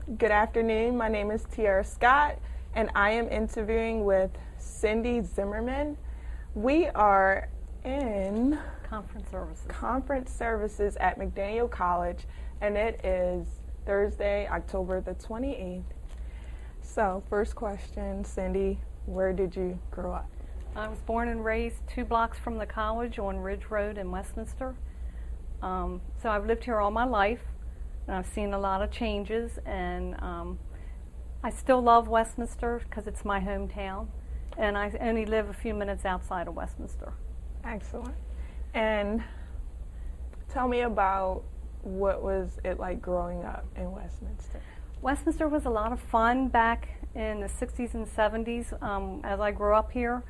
Good afternoon. My name is Tiara Scott, and I am interviewing with Cindy Zimmerman. We are in Conference Services at McDaniel College, and it is Thursday, October the 28th. So, first question, Cindy, where did you grow up? I was born and raised 2 blocks from the college on Ridge Road in Westminster. So I've lived here all my life, and I've seen a lot of changes, and I still love Westminster because it's my hometown, and I only live a few minutes outside of Westminster. Excellent. And tell me about what was it like growing up in Westminster? Westminster was a lot of fun back in the 60s and 70s as I grew up here.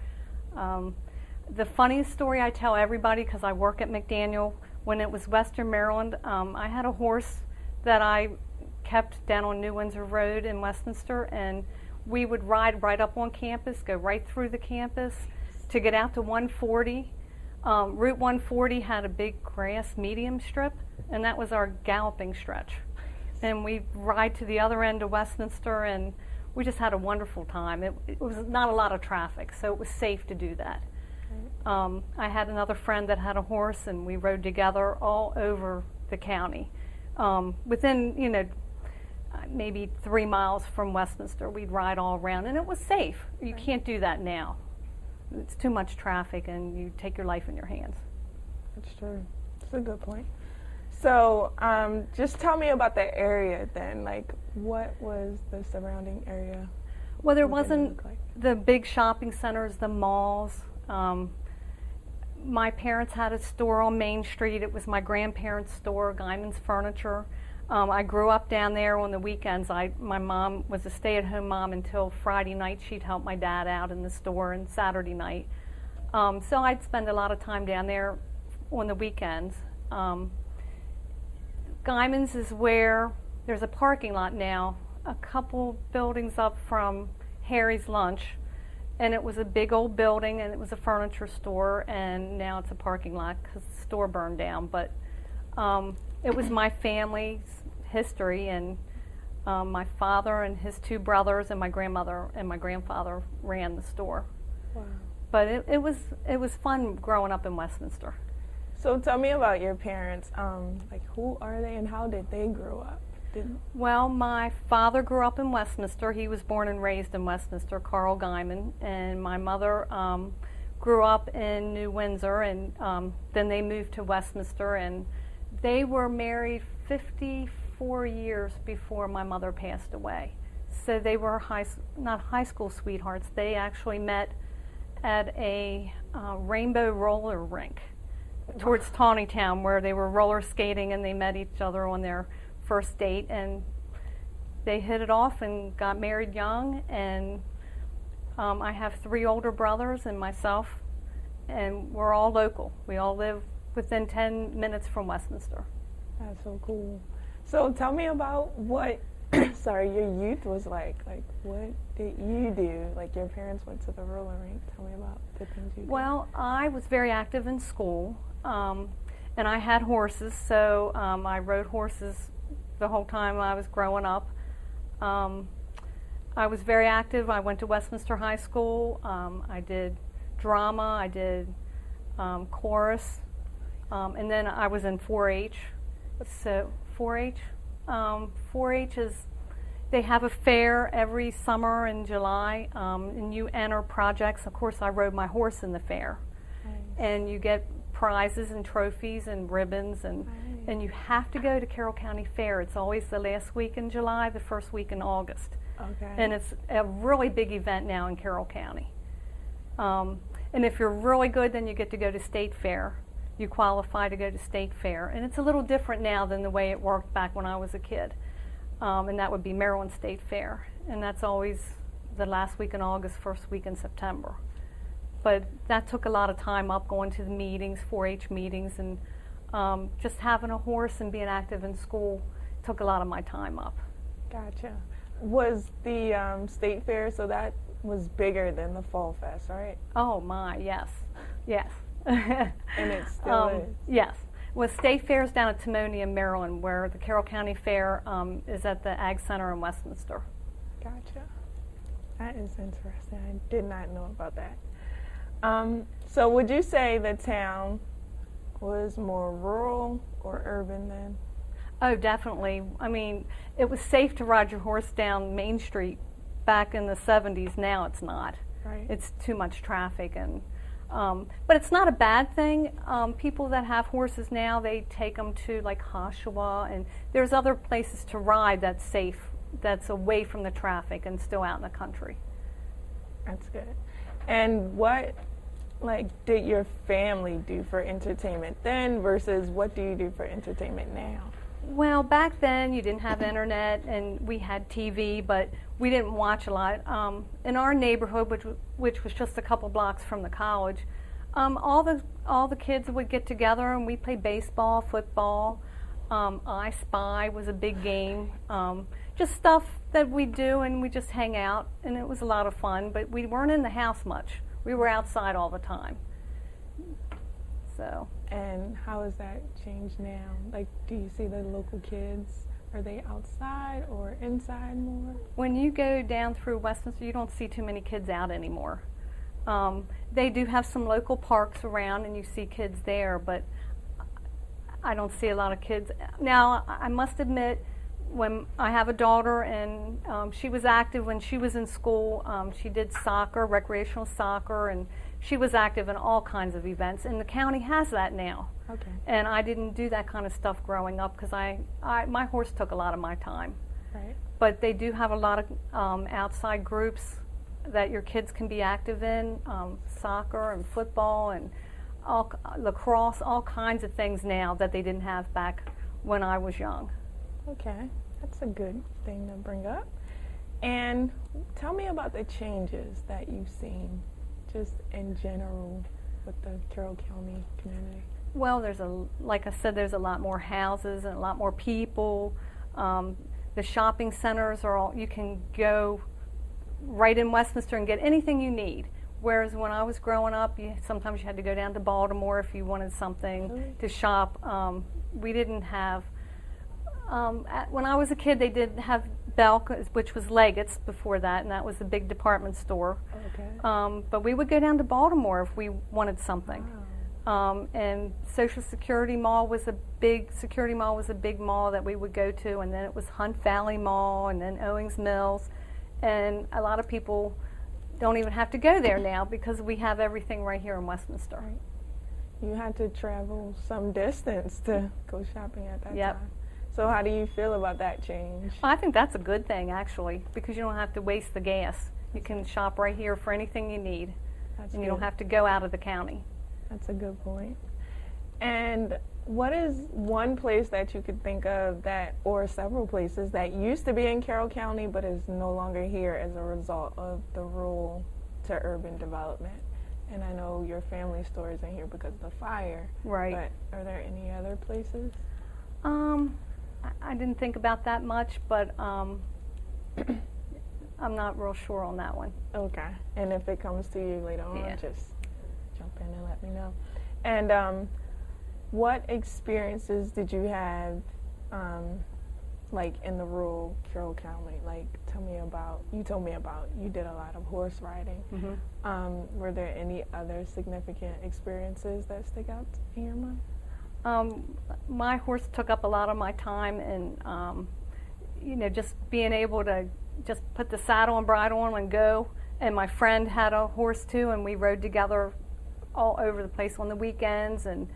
The funniest story I tell everybody, because I work at McDaniel, when it was Western Maryland, I had a horse that I kept down on New Windsor Road in Westminster, and we would ride right up on campus, go right through the campus to get out to 140. Route 140 had a big grass medium strip, and that was our galloping stretch. And we'd ride to the other end of Westminster, and we just had a wonderful time. It was not a lot of traffic, so it was safe to do that. I had another friend that had a horse, and we rode together all over the county. Within, maybe 3 miles from Westminster, we'd ride all around, and it was safe. You can't do that now. It's too much traffic, and you take your life in your hands. That's true. That's a good point. So just tell me about the area then. Like, what was the surrounding area? Well, there wasn't the big shopping centers, the malls. My parents had a store on Main Street. It was my grandparents' store, Guyman's Furniture. I grew up down there on the weekends. My mom was a stay-at-home mom until Friday night. She'd help my dad out in the store, and Saturday night. So I'd spend a lot of time down there on the weekends. Guyman's is where there's a parking lot now, a couple buildings up from Harry's Lunch. And it was a big old building, and it was a furniture store, and now it's a parking lot because the store burned down. But it was my family's history, and my father and his 2 brothers and my grandmother and my grandfather ran the store. Wow. But it was fun growing up in Westminster. So tell me about your parents. Like, who are they and how did they grow up? Well, my father grew up in Westminster. He was born and raised in Westminster, Carroll County, and my mother grew up in New Windsor, and then they moved to Westminster, and they were married 54 years before my mother passed away. So they were not high school sweethearts. They actually met at a rainbow roller rink towards Tawnytown, where they were roller skating, and they met each other on their first date, and they hit it off and got married young. And I have 3 older brothers and myself, and we're all local. We all live within 10 minutes from Westminster. That's so cool. So tell me about what your youth was like. Like, what did you do? Like, your parents went to the roller rink. Tell me about the things you did. Well, I was very active in school, and I had horses, so I rode horses the whole time I was growing up. I was very active. I went to Westminster High School. I did drama. I did chorus. And then I was in 4-H. So 4-H? 4-H is, they have a fair every summer in July, and you enter projects. Of course, I rode my horse in the fair. Nice. And you get prizes and trophies and ribbons, and you have to go to Carroll County Fair. It's always the last week in July, the first week in August. Okay. And it's a really big event now in Carroll County. And if you're really good, then you get to go to State Fair. You qualify to go to State Fair. And it's a little different now than the way it worked back when I was a kid. And that would be Maryland State Fair. And that's always the last week in August, first week in September. But that took a lot of time up, going to the meetings, 4-H meetings, and just having a horse and being active in school took a lot of my time up. Gotcha. Was the State Fair, so that was bigger than the Fall Fest, right? Oh my, yes, yes. And it still is. Yes. Well, State Fair is down at Timonium, Maryland, where the Carroll County Fair is at the Ag Center in Westminster. Gotcha. That is interesting. I did not know about that. So would you say the town was more rural or urban then? Oh, definitely. I mean, it was safe to ride your horse down Main Street back in the 70s. Now it's not. Right. It's too much traffic, and but it's not a bad thing. People that have horses now, they take them to like Oshawa, and there's other places to ride that's safe, that's away from the traffic and still out in the country. That's good. And what, like, did your family do for entertainment then versus what do you do for entertainment now? Well, back then you didn't have internet, and we had TV, but we didn't watch a lot. In our neighborhood, which was just a couple blocks from the college, all the kids would get together and we play baseball, football. I Spy was a big game. Just stuff that we do, and we just hang out, and it was a lot of fun. But we weren't in the house much. We were outside all the time. So. And how has that changed now? Like, do you see the local kids? Are they outside or inside more? When you go down through Westminster, you don't see too many kids out anymore. They do have some local parks around, and you see kids there, but I don't see a lot of kids. Now, I must admit, when I have a daughter, and she was active when she was in school. She did soccer, recreational soccer, and she was active in all kinds of events, and the county has that now. Okay. And I didn't do that kind of stuff growing up because my horse took a lot of my time. Right. But they do have a lot of outside groups that your kids can be active in, soccer and football and lacrosse, all kinds of things now that they didn't have back when I was young. Okay, that's a good thing to bring up. And tell me about the changes that you've seen just in general with the Carroll County community. Well, like I said, there's a lot more houses and a lot more people. The shopping centers are all, you can go right in Westminster and get anything you need. Whereas when I was growing up, sometimes you had to go down to Baltimore if you wanted something to shop. We didn't have, when I was a kid, they did have Belk, which was Leggett's before that, and that was a big department store. Okay. But we would go down to Baltimore if we wanted something. Wow. And Security Mall was a big mall that we would go to, and then it was Hunt Valley Mall, and then Owings Mills, and a lot of people don't even have to go there now because we have everything right here in Westminster. Right. You had to travel some distance to go shopping at that Yep. time. So how do you feel about that change? Well, I think that's a good thing, actually, because you don't have to waste the gas. You can shop right here for anything you need, That's and you good. don't have to go out of the county. That's a good point. And what is one place that you could think of that, or several places that used to be in Carroll County but is no longer here as a result of the rural to urban development? And I know your family store is in here because of the fire. Right. But are there any other places? I didn't think about that much, but I'm not real sure on that one. Okay. And if it comes to you later on, Yeah. just jump in and let me know. And what experiences did you have, like in the rural Carroll County? Like, you told me about, you did a lot of horse riding. Mm-hmm. Were there any other significant experiences that stick out in your mind? My horse took up a lot of my time, and just being able to just put the saddle and bridle on and go. And my friend had a horse too, and we rode together all over the place on the weekends. And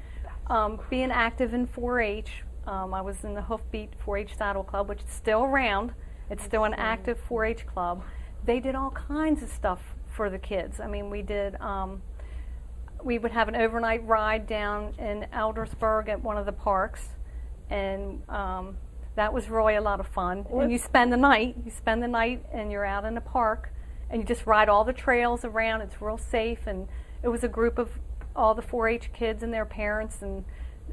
being active in 4-H, I was in the Hoofbeat 4-H Saddle Club, which is still around. It's still an active 4-H club. They did all kinds of stuff for the kids. I mean, we would have an overnight ride down in Eldersburg at one of the parks, and that was really a lot of fun. And you spend the night, and you're out in the park, and you just ride all the trails around. It's real safe, and it was a group of all the 4-H kids and their parents, and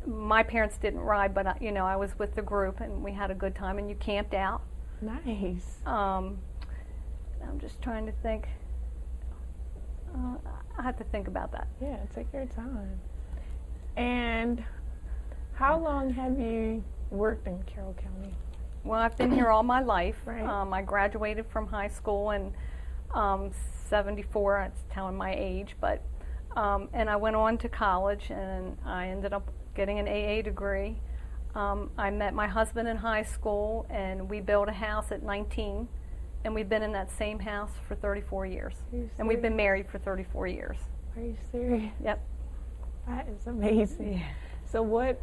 my parents didn't ride, but I was with the group, and we had a good time, and you camped out. Nice. I'm just trying to think. I have to think about that. Yeah, take your time. And How long have you worked in Carroll County? Well, I've been here all my life. Right. I graduated from high school in 74, it's telling my age, but and I went on to college and I ended up getting an AA degree. I met my husband in high school and we built a house at 19 and we've been in that same house for 34 years. And we've been married for 34 years. Are you serious? Yep. That is amazing. Yeah. So what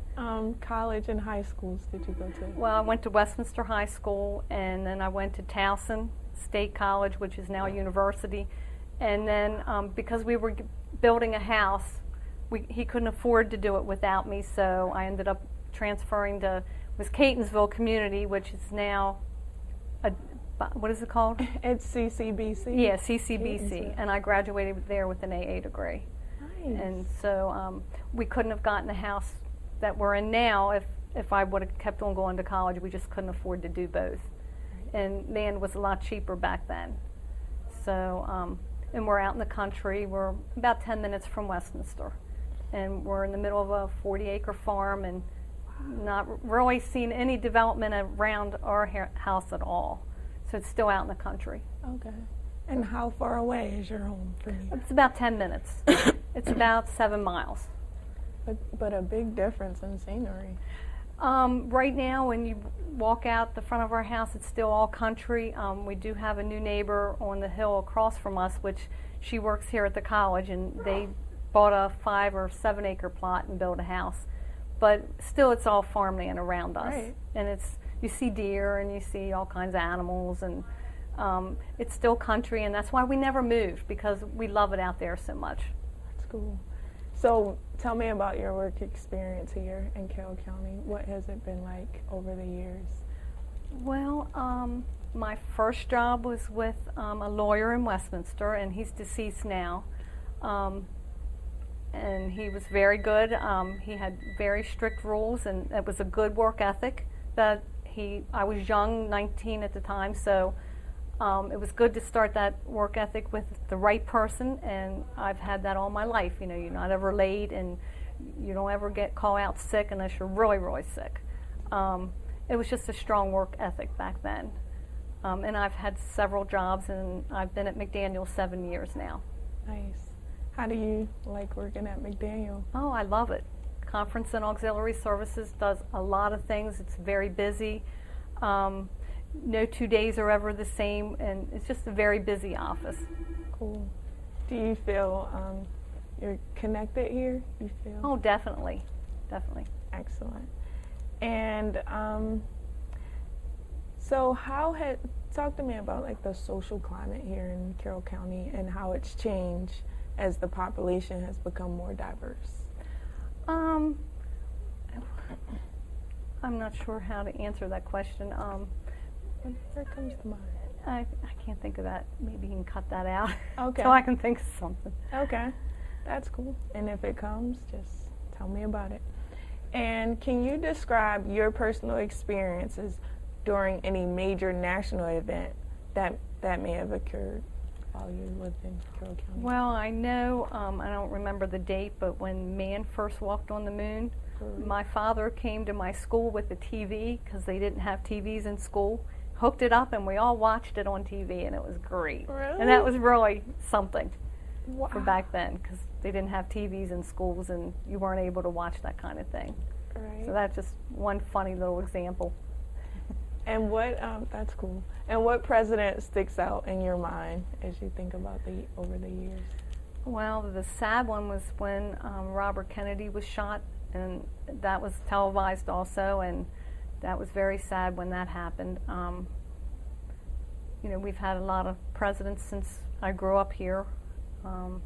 college and high schools did you go to? Well, I went to Westminster High School, and then I went to Towson State College, which is now a university. And then because we were building a house, he couldn't afford to do it without me, so I ended up transferring to Catonsville Community, which is now, what is it called? It's CCBC. Yeah, CCBC, and I graduated there with an AA degree. Nice. And so we couldn't have gotten the house that we're in now if I would have kept on going to college. We just couldn't afford to do both. Right. And land was a lot cheaper back then. So, and we're out in the country. We're about 10 minutes from Westminster. And we're in the middle of a 40-acre farm and not really seen any development around our house at all. So it's still out in the country. Okay. And how far away is your home from you? It's about 10 minutes. It's about 7 miles. But a big difference in scenery. Right now, when you walk out the front of our house, it's still all country. We do have a new neighbor on the hill across from us, which she works here at the college, and they bought a 5 or 7 acre plot and built a house. But still, it's all farmland around us. Right. And you see deer and you see all kinds of animals, and it's still country, and that's why we never moved, because we love it out there so much. That's cool. So tell me about your work experience here in Carroll County. What has it been like over the years? Well, my first job was with a lawyer in Westminster, and he's deceased now. And he was very good. He had very strict rules, and it was a good work ethic. I was young, 19 at the time, so it was good to start that work ethic with the right person, and I've had that all my life. You know, you're not ever late, and you don't ever call out sick unless you're really, really sick. It was just a strong work ethic back then. And I've had several jobs, and I've been at McDaniel 7 years now. Nice. How do you like working at McDaniel? Oh, I love it. Conference and Auxiliary Services does a lot of things. It's very busy. No 2 days are ever the same, and it's just a very busy office. Cool. Do you feel you're connected here? You feel? Oh, definitely. Definitely. Excellent. And so talk to me about like the social climate here in Carroll County and how it's changed as the population has become more diverse. I'm not sure how to answer that question. Where comes to mind? I can't think of that. Maybe you can cut that out. Okay. So I can think of something. Okay. That's cool. And if it comes, just tell me about it. And can you describe your personal experiences during any major national event that may have occurred while you lived in Carroll County? Well, I know, I don't remember the date, but when man first walked on the moon, my father came to my school with a TV, because they didn't have TVs in school, hooked it up, and we all watched it on TV, and it was great. Really? And that was really something. Wow. For back then, because they didn't have TVs in schools, and you weren't able to watch that kind of thing. Right. So that's just one funny little example. And that's cool. And what president sticks out in your mind as you think about over the years? Well, the sad one was when Robert Kennedy was shot, and that was televised also, and that was very sad when that happened. You know, we've had a lot of presidents since I grew up here. I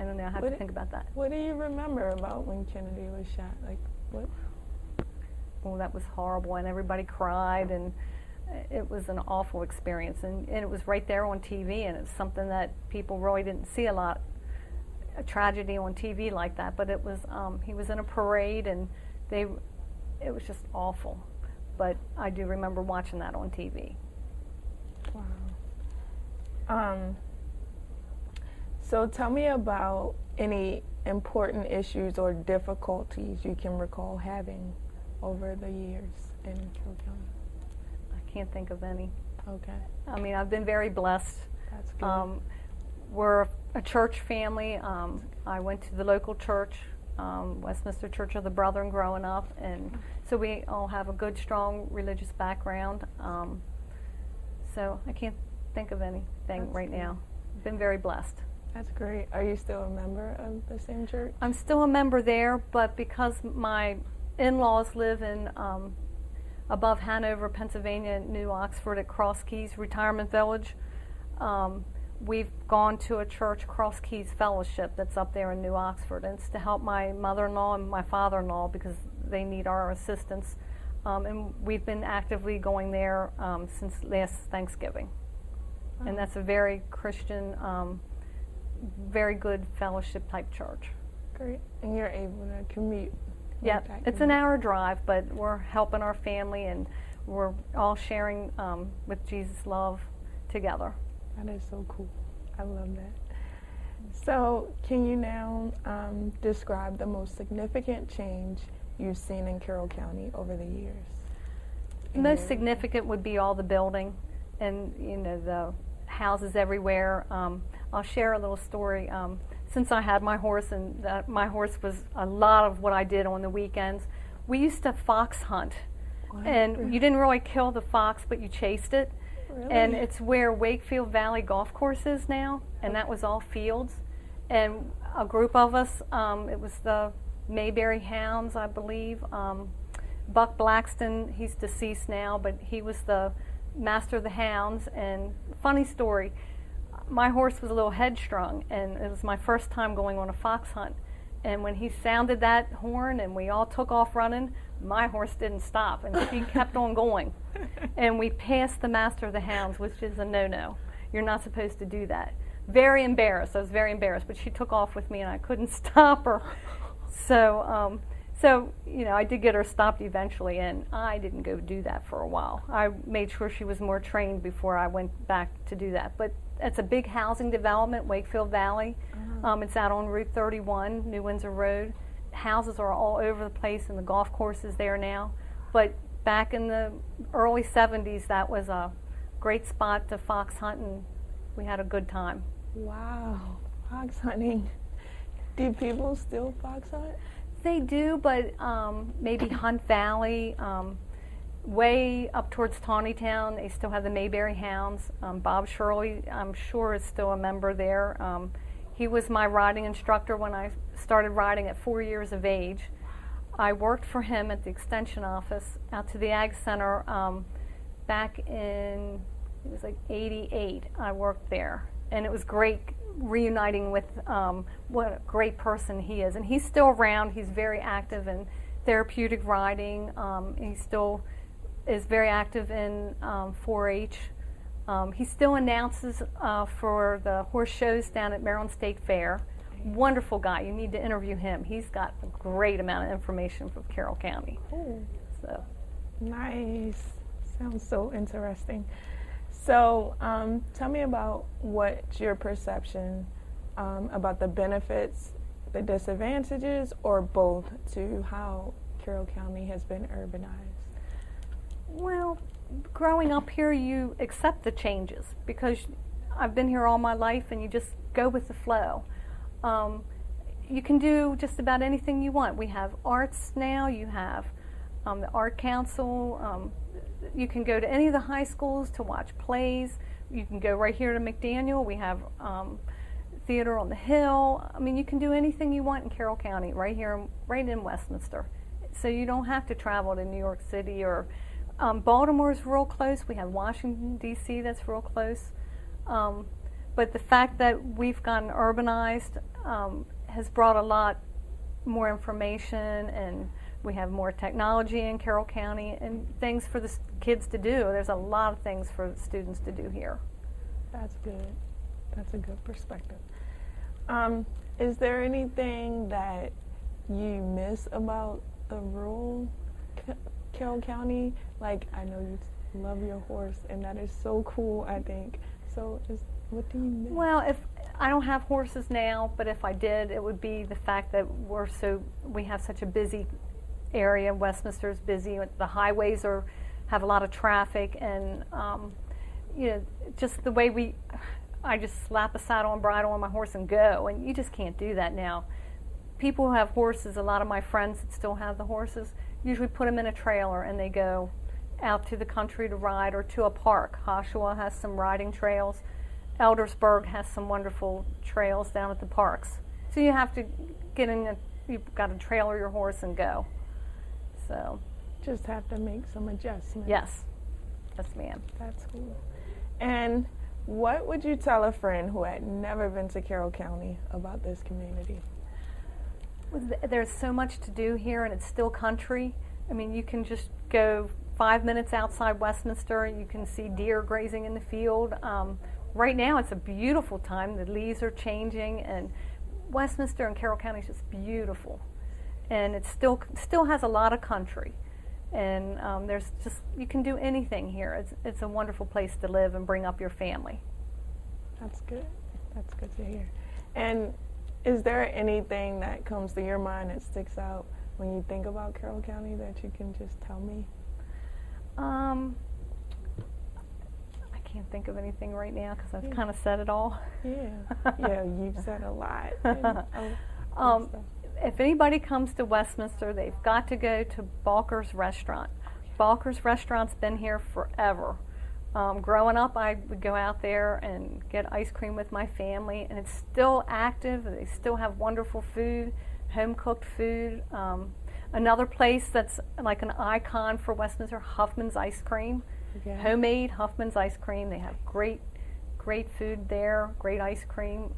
don't know, I have to think about that. What do you remember about when Kennedy was shot? Like, what? Well, that was horrible, and everybody cried, and it was an awful experience, and it was right there on TV, and it's something that people really didn't see a lot, a tragedy on TV like that, but it was, he was in a parade, and it was just awful, but I do remember watching that on TV. Wow. So tell me about any important issues or difficulties you can recall having over the years in Carroll County? I can't think of any. Okay. I mean, I've been very blessed. That's good. We're a church family. I went to the local church, Westminster Church of the Brethren, growing up, and so we all have a good, strong religious background. So I can't think of anything right now. I've been very blessed. That's great. Are you still a member of the same church? I'm still a member there, but because my in-laws live in above Hanover, Pennsylvania, New Oxford at Cross Keys Retirement Village, we've gone to a church, Cross Keys Fellowship, that's up there in New Oxford. And it's to help my mother-in-law and my father-in-law because they need our assistance. And we've been actively going there since last Thanksgiving. Wow. And that's a very Christian, very good fellowship type church. Great. And you're able to commute? Yeah, it's an hour drive, but we're helping our family and we're all sharing with Jesus' love together. That is so cool. I love that. So can you now describe the most significant change you've seen in Carroll County over the years? The most significant would be all the building and, you know, the houses everywhere. I'll share a little story. Since I had my horse, and my horse was a lot of what I did on the weekends, we used to fox hunt. Wow. And you didn't really kill the fox, but you chased it. Really? And it's where Wakefield Valley Golf Course is now, and that was all fields. And a group of us, it was the Mayberry Hounds, I believe. Buck Blackston, he's deceased now, but he was the master of the hounds. And funny story, my horse was a little headstrong, and it was my first time going on a fox hunt. And when he sounded that horn and we all took off running, my horse didn't stop, and she kept on going. And we passed the master of the hounds, which is a no-no. You're not supposed to do that. Very embarrassed. I was very embarrassed, but she took off with me, and I couldn't stop her. So, you know, I did get her stopped eventually, and I didn't go do that for a while. I made sure she was more trained before I went back to do that. But it's a big housing development, Wakefield Valley. It's out on Route 31, New Windsor Road. Houses are all over the place, and the golf course is there now. But back in the early 70s, that was a great spot to fox hunt, and we had a good time. Wow, fox hunting. Do people still fox hunt? They do, but maybe Hunt Valley, way up towards Tawnytown, they still have the Mayberry Hounds. Bob Shirley, I'm sure, is still a member there. He was my riding instructor when I started riding at 4 years of age. I worked for him at the extension office out to the Ag Center back in, it was like 88. I worked there, and it was great reuniting with what a great person he is. And he's still around. He's very active in therapeutic riding. He still is very active in 4-H. He still announces for the horse shows down at Maryland State Fair. Wonderful guy. You need to interview him. He's got a great amount of information from Carroll County. Oh, so nice. Sounds so interesting. So tell me about what's your perception about the benefits, the disadvantages, or both to how Carroll County has been urbanized. Well, growing up here, you accept the changes because I've been here all my life, and you just go with the flow. You can do just about anything you want. We have arts now. You have the Art Council. You can go to any of the high schools to watch plays. You can go right here to McDaniel. We have Theater on the Hill. I mean, you can do anything you want in Carroll County, right here, right in Westminster. So you don't have to travel to New York City or Baltimore's real close. We have Washington, D.C. that's real close. But the fact that we've gotten urbanized has brought a lot more information, and we have more technology in Carroll County and things for the kids to do. There's a lot of things for the students to do here. That's good. That's a good perspective. Is there anything that you miss about the rural Carroll County? Like, I know you love your horse, and that is so cool, I think. So what do you miss? Well, if I don't have horses now, but if I did, it would be the fact that we have such a busy area. Westminster is busy. The highways have a lot of traffic, and just the way I just slap a saddle and bridle on my horse and go, and you just can't do that now. People who have horses, a lot of my friends that still have the horses, usually put them in a trailer and they go out to the country to ride or to a park. Oshawa has some riding trails. Eldersburg has some wonderful trails down at the parks. So you have to you've got to trailer your horse and go. So just have to make some adjustments. Yes, ma'am. That's cool. And what would you tell a friend who had never been to Carroll County about this community? There's so much to do here, and it's still country. I mean, you can just go 5 minutes outside Westminster. You can see deer grazing in the field. Right now, it's a beautiful time. The leaves are changing, and Westminster and Carroll County is just beautiful. And it still has a lot of country. And you can do anything here. It's a wonderful place to live and bring up your family. That's good. That's good to hear. And is there anything that comes to your mind that sticks out when you think about Carroll County that you can just tell me? I can't think of anything right now because I've kind of said it all. Yeah, you've said a lot. If anybody comes to Westminster, they've got to go to Balker's Restaurant. Balker's Restaurant's been here forever. Growing up, I would go out there and get ice cream with my family, and it's still active. They still have wonderful food, home-cooked food. Another place that's like an icon for Westminster, Huffman's Ice Cream. Okay. Homemade Huffman's Ice Cream. They have great food there, great ice cream.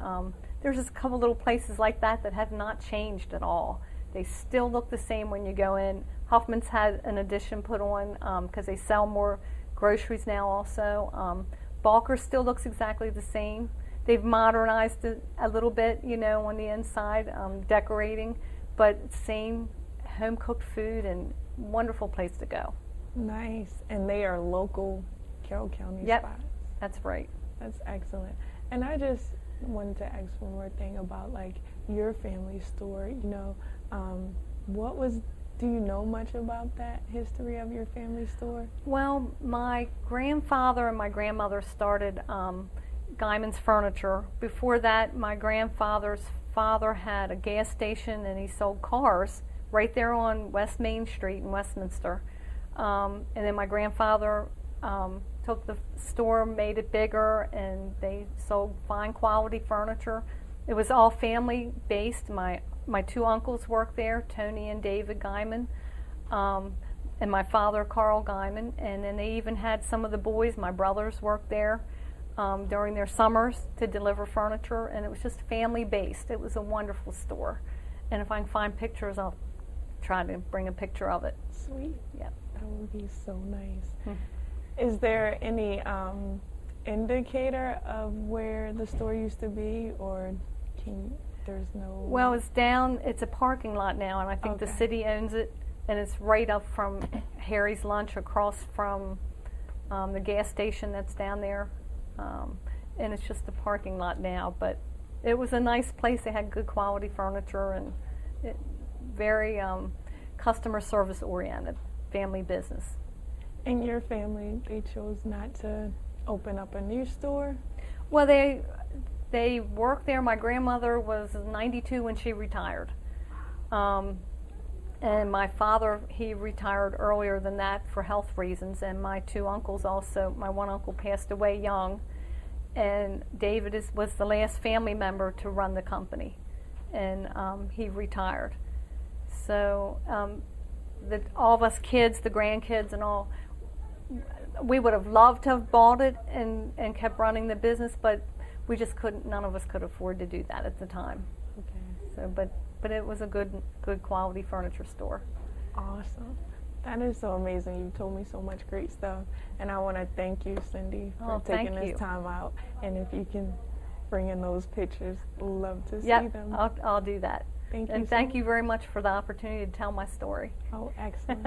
There's just a couple little places like that have not changed at all. They still look the same when you go in. Huffman's had an addition put on because they sell more groceries now also. Balker still looks exactly the same. They've modernized it a little bit, on the inside, decorating, but same home-cooked food and wonderful place to go. Nice. And they are local Carroll County spots. That's right. That's excellent. And I just wanted to ask one more thing about your family store. Do you know much about that history of your family store? Well, my grandfather and my grandmother started Guyman's Furniture. Before that, my grandfather's father had a gas station and he sold cars right there on West Main Street in Westminster. And then my grandfather took the store, made it bigger, and they sold fine quality furniture. It was all family based. My two uncles worked there, Tony and David Guyman, and my father, Carl Guyman. And then they even had some of the boys, my brothers, worked there during their summers to deliver furniture, and it was just family based. It was a wonderful store. And if I can find pictures, I'll try to bring a picture of it. Sweet. Yep. That would be so nice. Is there any indicator of where the store used to be, or there's no... Well, it's a parking lot now, and I think the city owns it, and it's right up from Harry's Lunch across from the gas station that's down there, and it's just a parking lot now, but it was a nice place. They had good quality furniture and very customer service oriented, family business. And your family, they chose not to open up a new store? Well, they worked there. My grandmother was 92 when she retired. And my father, he retired earlier than that for health reasons. And my two uncles also, my one uncle passed away young. And David was the last family member to run the company. And he retired. So all of us kids, the grandkids and all, we would have loved to have bought it and kept running the business, but we just couldn't. None of us could afford to do that at the time. Okay. So, but it was a good quality furniture store. Awesome. That is so amazing. You told me so much great stuff, and I want to thank you, Cindy, for taking this time out. And if you can bring in those pictures, love to see them. I'll do that. Thank you. And thank you very much for the opportunity to tell my story. Oh, excellent.